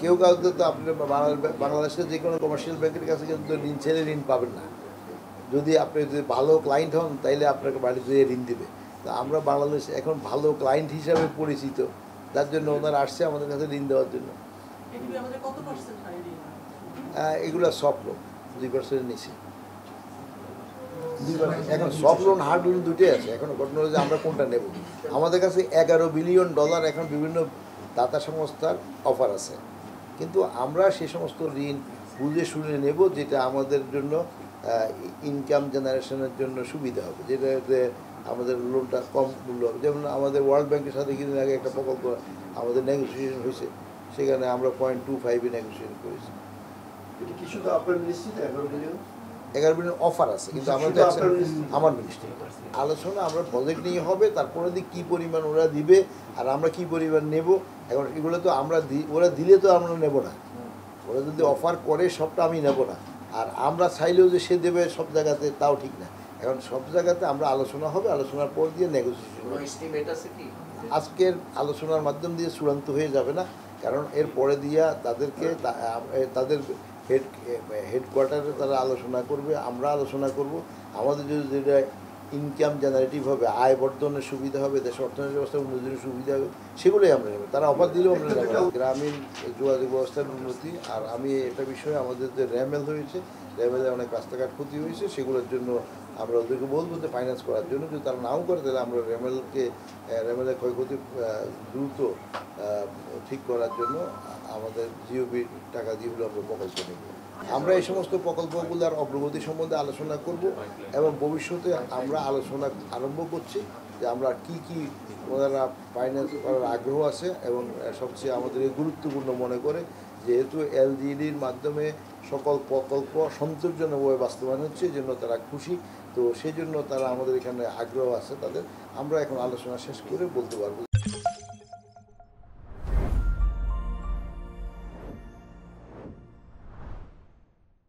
কেউ কাউকে তো আপনি বাংলাদেশের যে কোনো কমার্শিয়াল ব্যাংকের কাছে কিন্তু ঋণ ছেড়ে ঋণ পাবেন না। যদি আপনি যদি ভালো ক্লায়েন্ট হন তাইলে আপনাকে বাড়িতে ঋণ দিবে। তো আমরা বাংলাদেশে এখন ভালো ক্লায়েন্ট হিসাবে পরিচিত, তার জন্য ওনারা আসছে আমাদের কাছে ঋণ দেওয়ার জন্য। এগুলো সফট লোন 2% নিচে। এখন সফট লোন হার্ড লোন দুটোই আছে। এখন ঘটনা হচ্ছে আমরা কোনটা নেব। আমাদের কাছে $11 বিলিয়ন এখন বিভিন্ন দাতা সংস্থার অফার আছে, কিন্তু আমরা সেই সমস্ত ঋণ বুঝে শুনে নেব যেটা আমাদের জন্য ইনকাম জেনারেশনের জন্য সুবিধা হবে, যেটাতে আমাদের লোনটা কম মূল্য হবে। যেমন আমাদের ওয়ার্ল্ড ব্যাংকের সাথে কিছুদিন আগে একটা প্রকল্প আমাদের নেগোসিয়েশন হয়েছে, সেখানে আমরা 0.25 নেগোসিয়েশন করেছি। কিছু তো আপনার নিশ্চিত 11 বিলিয়ন অফার আছে, কিন্তু আমাদের আমার মিনিস্ট্রি আলোচনা আমরা প্রজেক্ট নিয়ে হবে, তারপরে কী পরিমাণ ওরা দিবে আর আমরা কী পরিমাণ নেব। এখন এগুলো তো আমরা ওরা দিলে তো আমরা নেব না, ওরা যদি অফার করে সবটা আমি নেব না। আর আমরা চাইলেও যে সে দেবে সব জায়গাতে, তাও ঠিক না। এখন সব জায়গাতে আমরা আলোচনা হবে, আলোচনার পর দিয়ে নেগোসিয়েশন। আজকের আলোচনার মাধ্যম দিয়ে চূড়ান্ত হয়ে যাবে না, কারণ এর পরে দিয়া তাদেরকে তাদের হেডকোয়ার্টারে তারা আলোচনা করবে, আমরা আলোচনা করব। আমাদের যদি যেটা ইনকাম জেনারেটিভ হবে, আয় বর্ধনের সুবিধা হবে, দেশের অর্থনৈতিক ব্যবস্থা উন্নতির সুবিধা হবে, সেগুলোই আমরা নেব। তারা অফার দিলেও আমরা নেব। গ্রামীণ যোগাযোগ ব্যবস্থার উন্নতি, আর আমি এটা বিষয়ে আমাদের যে র্যামেল হয়েছে, র্যামেলে অনেক রাস্তাঘাট ক্ষতি হয়েছে, সেগুলোর জন্য আমরা ওদেরকে বলবো যে ফাইন্যান্স করার জন্য। যদি তারা নাও করে তাহলে আমরা র্যামেলের ক্ষয়ক্ষতি দ্রুত ঠিক করার জন্য আমাদের জিওবি টাকা দিয়ে হলো আমরা প্রকল্প নেব। আমরা এই সমস্ত প্রকল্পগুলোর অগ্রগতি সম্বন্ধে আলোচনা করব, এবং ভবিষ্যতে আমরা আলোচনা আরম্ভ করছি যে আমরা কি ওনারা ফাইন্যান্স করার আগ্রহ আছে, এবং সবচেয়ে আমাদের গুরুত্বপূর্ণ মনে করে যেহেতু এলজিইডির মাধ্যমে সকল প্রকল্প সন্তোষজনকভাবে বাস্তবায়ন হচ্ছে, এই জন্য তারা খুশি। তো সেই জন্য তারা আমাদের এখানে আগ্রহ আছে তাদের। আমরা এখন আলোচনা শেষ করে বলতে পারবো।